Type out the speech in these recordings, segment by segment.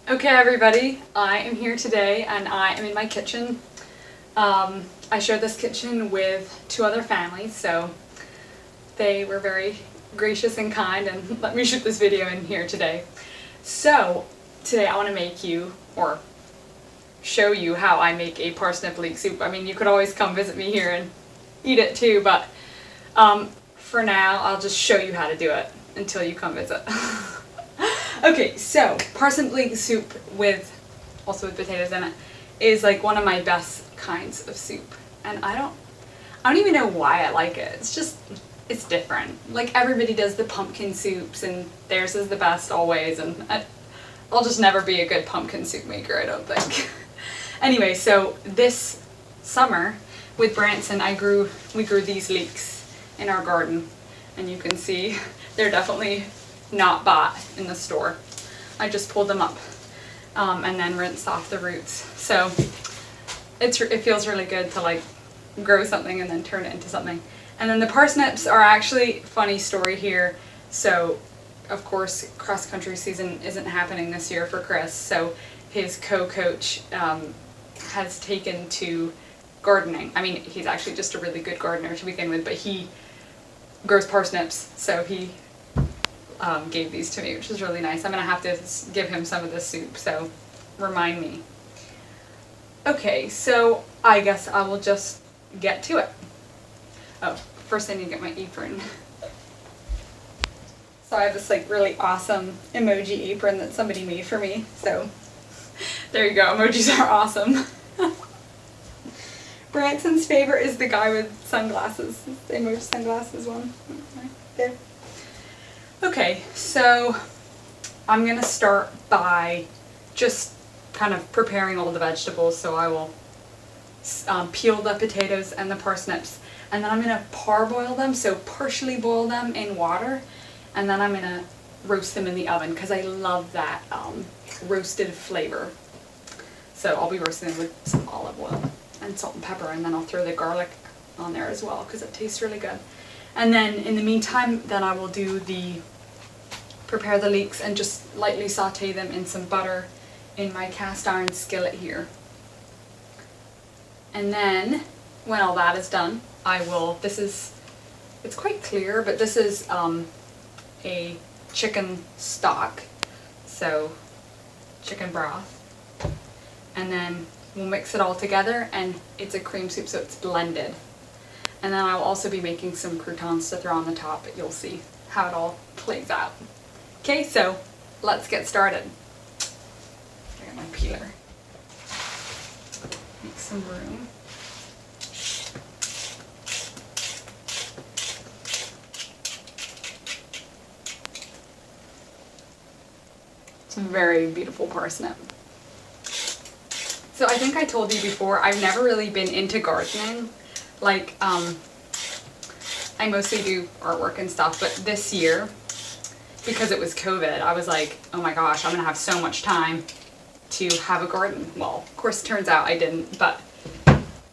Okay everybody, I am here today and I am in my kitchen. I share this kitchen with two other families, so they were very gracious and kind and let me shoot this video in here today. So today I want to make you, or show you how I make a parsnip leek soup. I mean, you could always come visit me here and eat it too, but for now I'll just show you how to do it until you come visit. Okay, so parsnip leek soup also with potatoes in it is like one of my best kinds of soup, and I don't even know why I like it. It's different. Like everybody does the pumpkin soups and theirs is the best always, and I'll just never be a good pumpkin soup maker, I don't think. Anyway, so this summer with Branson we grew these leeks in our garden, and you can see they're definitely not bought in the store. I just pulled them up and then rinsed off the roots. So it feels really good to like grow something and then turn it into something. And then the parsnips are actually, funny story here. So of course cross country season isn't happening this year for Chris, so his co-coach has taken to gardening. I mean, he's actually just a really good gardener to begin with, but he grows parsnips, so he gave these to me, which is really nice. I'm gonna have to give him some of this soup, so remind me. Okay, so I guess I will just get to it. Oh, first I need to get my apron. So I have this like really awesome emoji apron that somebody made for me, so there you go, emojis are awesome. Branson's favorite is the guy with sunglasses, the emoji sunglasses one, right there. Okay, so I'm going to start by just kind of preparing all the vegetables. So I will peel the potatoes and the parsnips, and then I'm going to parboil them, so partially boil them in water, and then I'm going to roast them in the oven because I love that roasted flavor. So I'll be roasting them with some olive oil and salt and pepper, and then I'll throw the garlic on there as well because it tastes really good. And then in the meantime, then I will prepare the leeks and just lightly saute them in some butter in my cast iron skillet here. And then when all that is done, it's quite clear, but this is a chicken stock, so chicken broth. And then we'll mix it all together and it's a cream soup, so it's blended. And then I'll also be making some croutons to throw on the top, but you'll see how it all plays out. Okay, so let's get started. I got my peeler. Make some room. It's a very beautiful parsnip. So I think I told you before, I've never really been into gardening. Like, I mostly do artwork and stuff, but this year, because it was COVID, I was like, oh my gosh, I'm gonna have so much time to have a garden. Well, of course, it turns out I didn't, but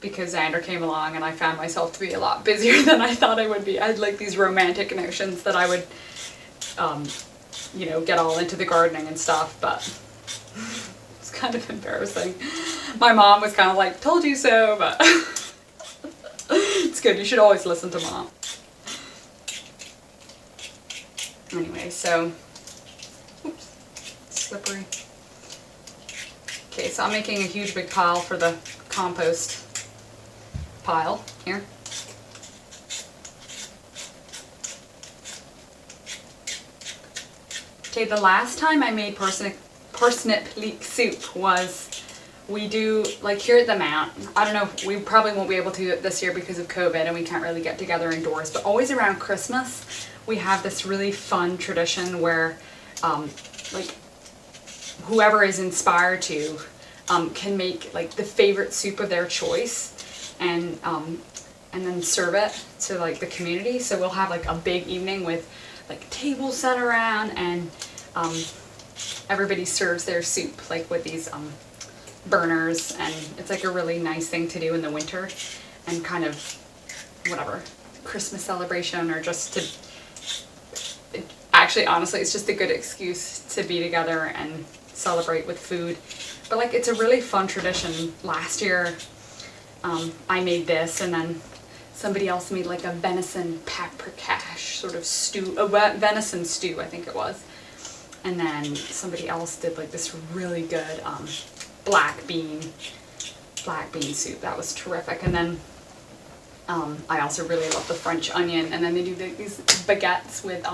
because Xander came along and I found myself to be a lot busier than I thought I would be. I had like these romantic notions that I would, you know, get all into the gardening and stuff, but it's kind of embarrassing. My mom was kind of like, told you so, but it's good, you should always listen to Mom. Anyway, so, oops, slippery. Okay, so I'm making a huge big pile for the compost pile here. Okay, the last time I made parsnip leek soup was, we do, like here at the Mount, I don't know, we probably won't be able to do it this year because of COVID and we can't really get together indoors, but always around Christmas we have this really fun tradition where like whoever is inspired to can make like the favorite soup of their choice and then serve it to like the community. So we'll have like a big evening with like tables set around and everybody serves their soup like with these burners, and it's like a really nice thing to do in the winter and kind of whatever Christmas celebration or just to actually, honestly, it's just a good excuse to be together and celebrate with food. But like, it's a really fun tradition. Last year, I made this, and then somebody else made like a venison paprikash sort of stew, a venison stew, I think it was. And then somebody else did like this really good black bean soup. That was terrific. And then I also really love the French onion. And then they do these baguettes with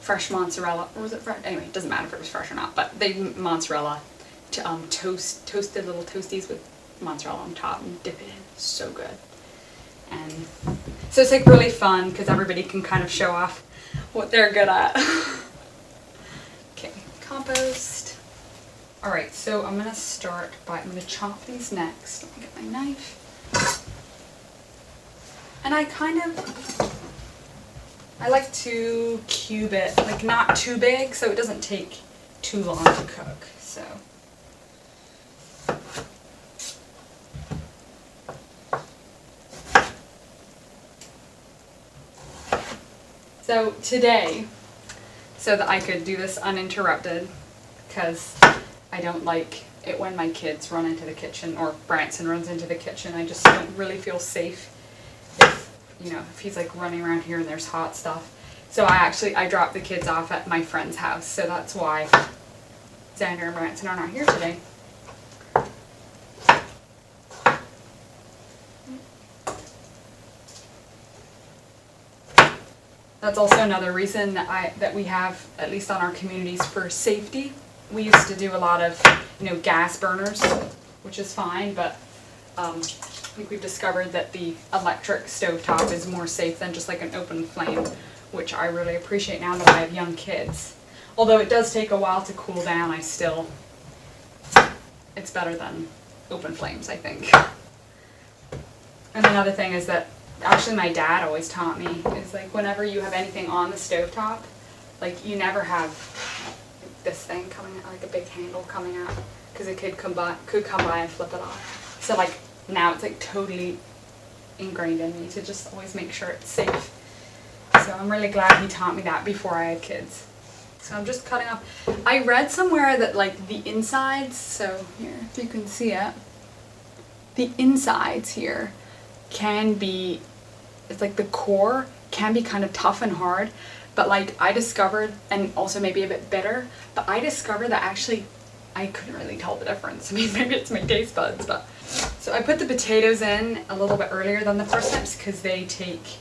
fresh mozzarella, or was it fresh? Anyway, it doesn't matter if it was fresh or not, but they mozzarella to toasted little toasties with mozzarella on top and dip it in. So good. And so it's like really fun because everybody can kind of show off what they're good at. Okay, compost. Alright, so I'm going to start by, I'm going to chop these next. Let me get my knife. And I like to cube it, like not too big so it doesn't take too long to cook. So today, so that I could do this uninterrupted, because I don't like it when my kids run into the kitchen or Branson runs into the kitchen. I just don't really feel safe if, you know, if he's like running around here and there's hot stuff. So I dropped the kids off at my friend's house, so that's why Xander and Branson are not here today. That's also another reason that we have, at least on our communities, for safety. We used to do a lot of, you know, gas burners, which is fine, but I think we've discovered that the electric stovetop is more safe than just like an open flame, which I really appreciate now that I have young kids. Although it does take a while to cool down, it's better than open flames, I think. And another thing is that actually my dad always taught me is like whenever you have anything on the stovetop, like you never have this thing coming out, like a big handle coming out, because it could come by and flip it off. So like now it's like totally ingrained in me to just always make sure it's safe. So I'm really glad he taught me that before I had kids. So I'm just cutting off. I read somewhere that like the insides, so here if you can see it, the insides here can be, it's like the core can be kind of tough and hard, but like I discovered, and also maybe a bit bitter, but I discovered that actually I couldn't really tell the difference. I mean, maybe it's my taste buds, but. So I put the potatoes in a little bit earlier than the parsnips because they take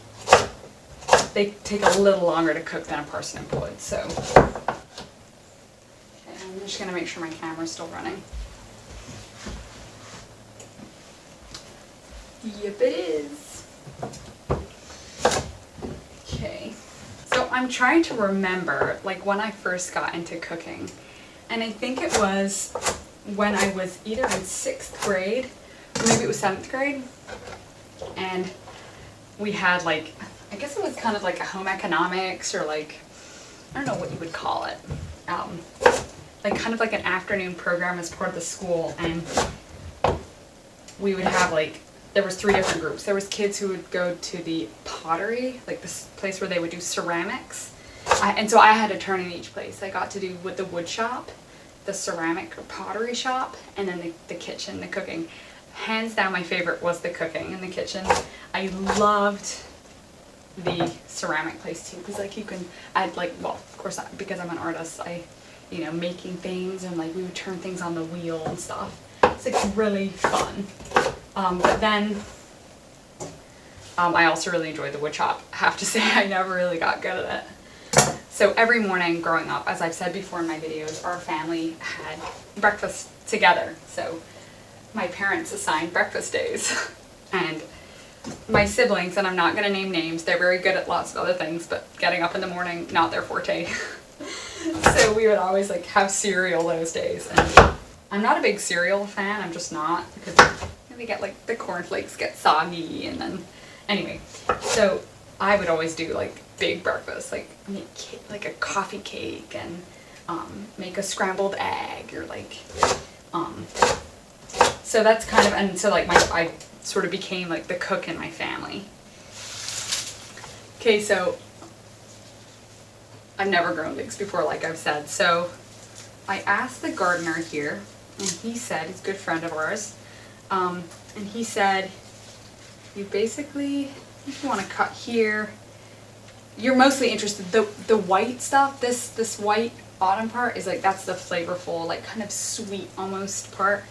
a little longer to cook than a parsnip would, so. Okay, I'm just gonna make sure my camera's still running. Yep, it is. Okay, so I'm trying to remember like when I first got into cooking, and I think it was when I was either in 6th grade or maybe it was 7th grade, and we had like, I guess it was kind of like a home economics or like, I don't know what you would call it, like kind of like an afternoon program as part of the school, and we would have like, there was 3 different groups. There was kids who would go to the pottery, like this place where they would do ceramics. And so I had a turn in each place. I got to do with the wood shop, the ceramic or pottery shop, and then the kitchen, the cooking. Hands down my favorite was the cooking in the kitchen. I loved the ceramic place too, because like you can, I'd like, well of course because I'm an artist, you know, making things, and like we would turn things on the wheel and stuff. It's like really fun. But then I also really enjoyed the wood shop. I have to say I never really got good at it. So every morning growing up, as I've said before in my videos, our family had breakfast together. So my parents assigned breakfast days. And my siblings, and I'm not going to name names, they're very good at lots of other things, but getting up in the morning, not their forte. So we would always like have cereal those days. And I'm not a big cereal fan, I'm just not, because they get like, the cornflakes get soggy, and then, anyway, so I would always do like big breakfast, like make like a coffee cake, and make a scrambled egg, or like, so that's kind of, and so like I sort of became like the cook in my family. Okay, so I've never grown leeks before, like I've said. So I asked the gardener here, and he said, he's a good friend of ours, and he said, you basically, if you want to cut here, you're mostly interested, the white stuff, this white bottom part is like, that's the flavorful, like kind of sweet almost part.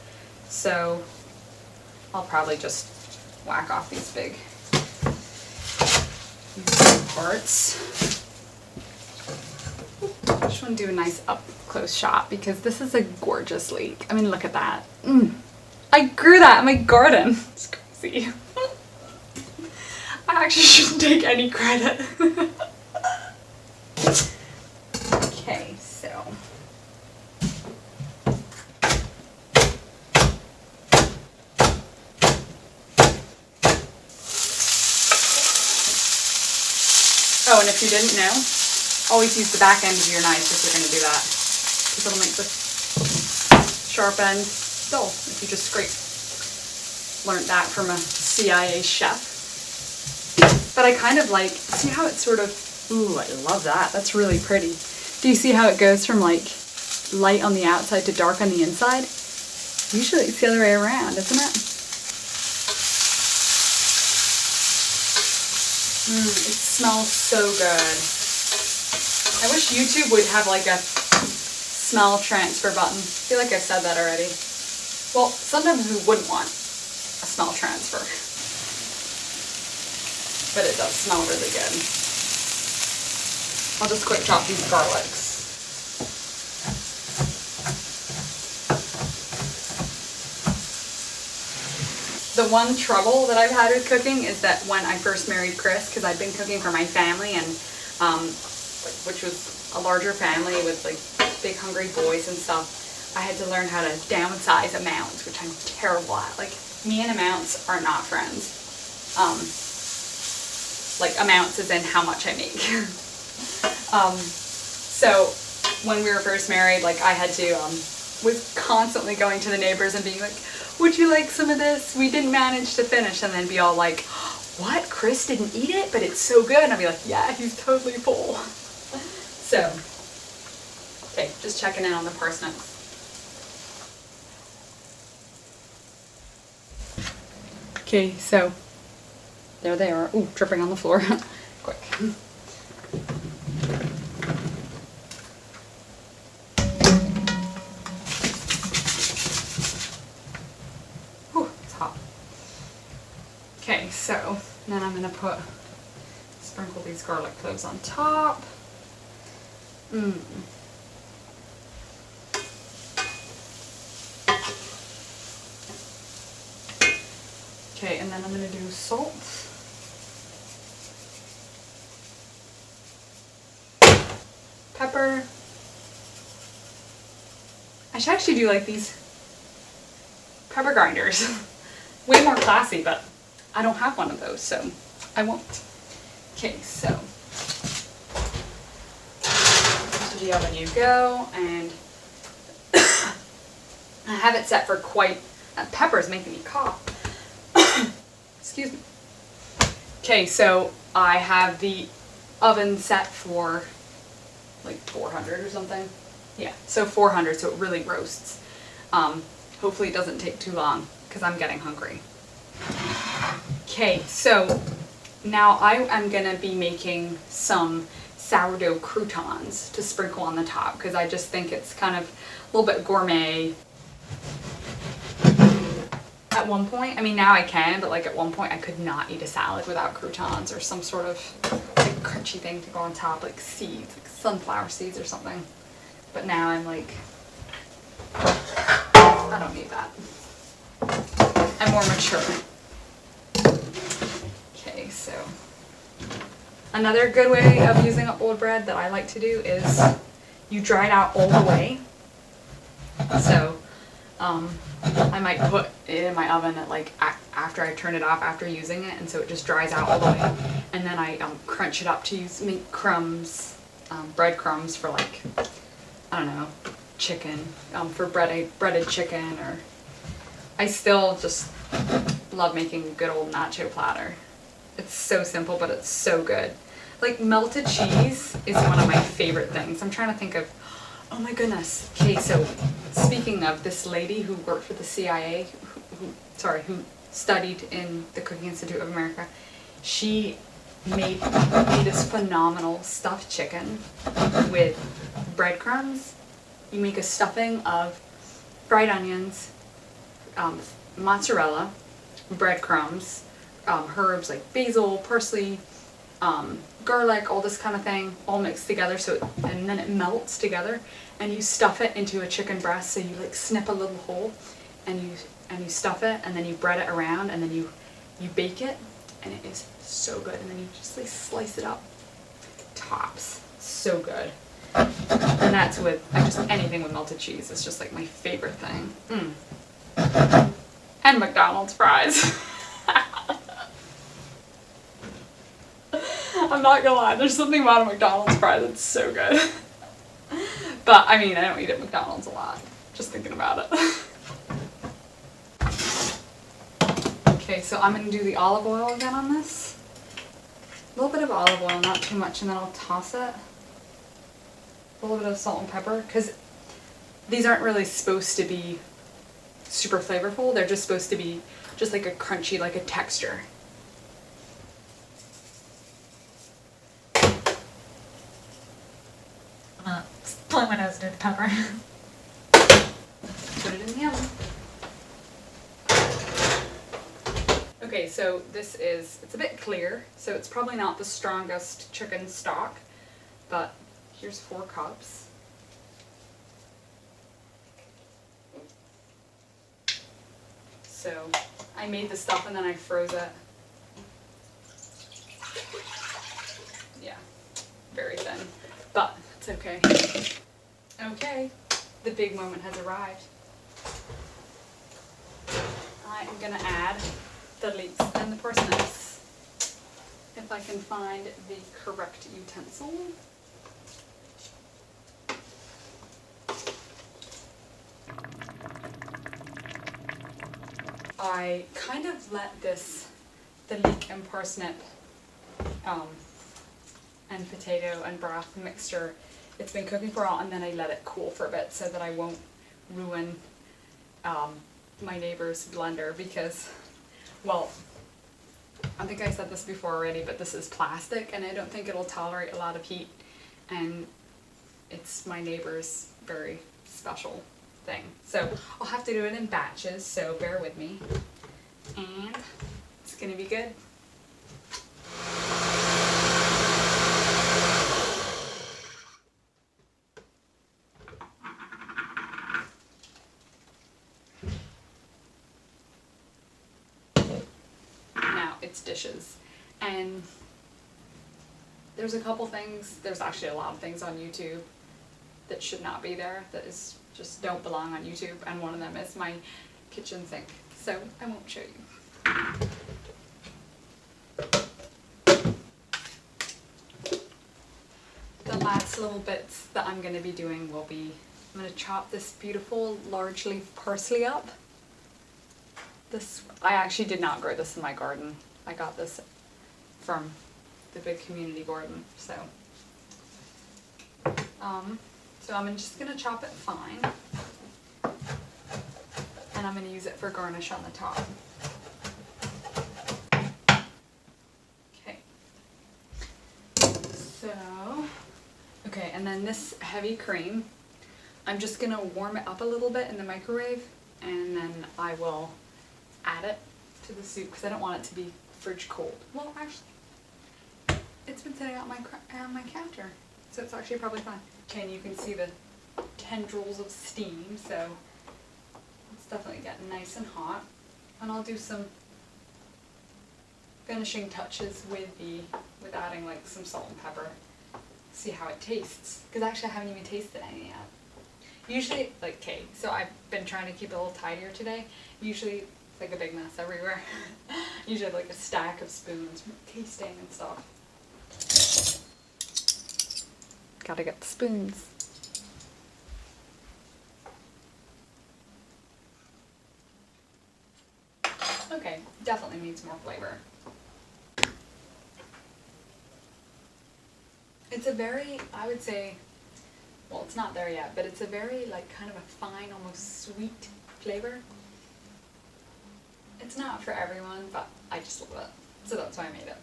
So I'll probably just whack off these big parts. I just want to do a nice up close shot because this is a gorgeous leek. I mean, look at that. I grew that in my garden. It's crazy. I actually shouldn't take any credit. Okay, so. Oh, and if you didn't know, always use the back end of your knife if you're going to do that, because it'll make the sharp end dull if you just scrape. Learned that from a CIA chef. But I kind of like, see how it's sort of, ooh, I love that. That's really pretty. Do you see how it goes from like light on the outside to dark on the inside? Usually it's the other way around, isn't it? It smells so good. I wish YouTube would have like a smell transfer button. I feel like I've said that already. Well, sometimes we wouldn't want a smell transfer. But it does smell really good. I'll just quick chop these garlics. The one trouble that I've had with cooking is that when I first married Chris, because I'd been cooking for my family, and which was a larger family with like big hungry boys and stuff, I had to learn how to downsize amounts, which I'm terrible at. Like, me and amounts are not friends. Like amounts as in how much I make. So when we were first married, like I had to, was constantly going to the neighbors and being like, would you like some of this? We didn't manage to finish. And then be all like, what? Chris didn't eat it, but it's so good. And I'd be like, yeah, he's totally full. So, okay, just checking in on the parsnips. Okay, so there they are. Ooh, dripping on the floor. Quick. Ooh, it's hot. Okay, so then I'm gonna sprinkle these garlic cloves on top. Okay, and then I'm gonna do salt. Pepper. I should actually do like these pepper grinders. Way more classy, but I don't have one of those, so I won't. Okay, so to the oven you go, and I have it set for quite, pepper is making me cough. Excuse me. Okay, so I have the oven set for like 400 or something. Yeah, so 400, so it really roasts. Hopefully it doesn't take too long because I'm getting hungry. Okay, so now I am gonna be making some sourdough croutons to sprinkle on the top because I just think it's kind of a little bit gourmet. At one point, I mean now I can, but like at one point I could not eat a salad without croutons or some sort of like crunchy thing to go on top, like seeds, like sunflower seeds or something. But now I'm like, I don't need that. I'm more mature. Okay, so another good way of using old bread that I like to do is you dry it out all the way. So I might put it in my oven at like after I turn it off after using it, and so it just dries out all the way. And then I crunch it up to make crumbs, breadcrumbs for like, I don't know, chicken, for breaded chicken, or I still just love making a good old nacho platter. It's so simple, but it's so good. Like melted cheese is one of my favorite things. I'm trying to think of, oh my goodness. Okay, so speaking of this lady who worked for the CIA, who studied in the Cooking Institute of America, she made this phenomenal stuffed chicken with breadcrumbs. You make a stuffing of fried onions, mozzarella, breadcrumbs, herbs like basil, parsley, garlic, all this kind of thing, all mixed together. And then it melts together, and you stuff it into a chicken breast. So you like snip a little hole, and you stuff it, and then you bread it around, and then you bake it, and it is so good. And then you just like slice it up, tops, so good. And that's with just anything with melted cheese. It's just like my favorite thing. And McDonald's fries. I'm not gonna lie, there's something about a McDonald's fry that's so good. But I mean, I don't eat at McDonald's a lot, just thinking about it. Okay, so I'm gonna do the olive oil again on this. A little bit of olive oil, not too much, and then I'll toss it. A little bit of salt and pepper, because these aren't really supposed to be super flavorful. They're just supposed to be just like a crunchy, like a texture. Blow my nose into the pepper. Put it in the oven. Okay, so it's a bit clear, so it's probably not the strongest chicken stock, but here's 4 cups. So I made the stuff and then I froze it. Yeah, very thin, but it's okay. Okay, the big moment has arrived. I am gonna add the leeks and the parsnips. If I can find the correct utensil. I kind of let the leek and parsnip and potato and broth mixture, it's been cooking for a while, and then I let it cool for a bit so that I won't ruin my neighbor's blender, because, well, I think I said this before already, but this is plastic and I don't think it'll tolerate a lot of heat, and it's my neighbor's very special thing. So I'll have to do it in batches, so bear with me. And it's gonna be good. Now it's dishes. And there's a couple things, there's actually a lot of things on YouTube that should not be there, that is just don't belong on YouTube, and one of them is my kitchen sink, so I won't show you. The last little bits that I'm going to be doing will be, I'm going to chop this beautiful large leaf parsley up. I actually did not grow this in my garden. I got this from the big community garden, so I'm just going to chop it fine, and I'm going to use it for garnish on the top. Okay, okay, and then this heavy cream, I'm just going to warm it up a little bit in the microwave, and then I will add it to the soup, because I don't want it to be fridge cold. Well, actually, it's been sitting on my counter, so it's actually probably fine. Okay, and you can see the tendrils of steam, so it's definitely getting nice and hot. And I'll do some finishing touches with adding like some salt and pepper. See how it tastes, because actually I haven't even tasted any yet. Usually, like, okay, so I've been trying to keep it a little tidier today. Usually it's like a big mess everywhere. Usually I have like a stack of spoons, tasting and stuff. Gotta get the spoons. Okay, definitely needs more flavor. It's a very, I would say, well, it's not there yet, but it's a very, like, kind of a fine, almost sweet flavor. It's not for everyone, but I just love it. So that's why I made it.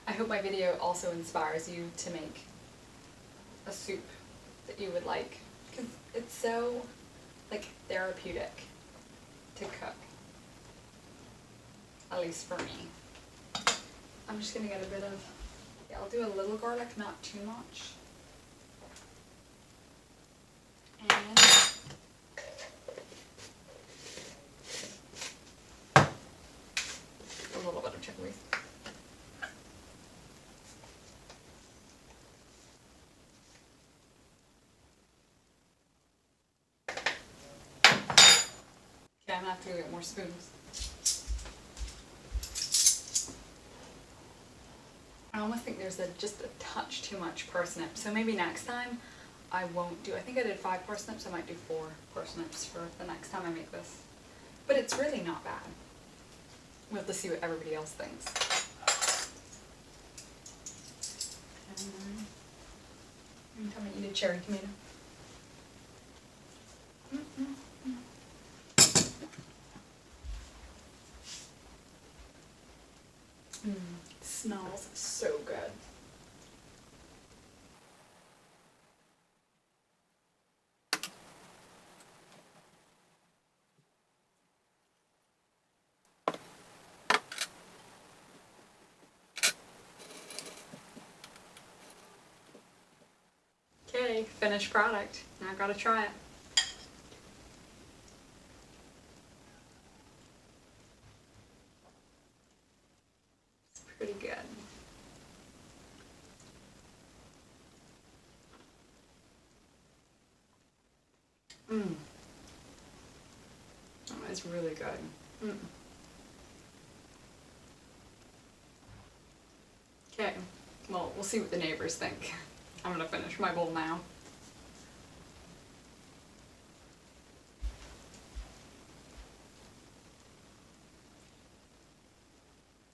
I hope my video also inspires you to make a soup that you would like, because it's so, like, therapeutic to cook. At least for me. I'm just gonna get a bit of, yeah, I'll do a little garlic, not too much. And a little bit of chickpeas. Okay, I'm gonna have to go get more spoons. I almost think there's just a touch too much parsnip, so maybe next time I won't do, I think I did 5 parsnips, I might do 4 parsnips for the next time I make this. But it's really not bad. We'll have to see what everybody else thinks. And tell me you did cherry tomato. Smells so good. Okay, finished product. Now I've got to try it. It's pretty good. Oh, it's really good. Okay, well, we'll see what the neighbors think. I'm gonna finish my bowl now.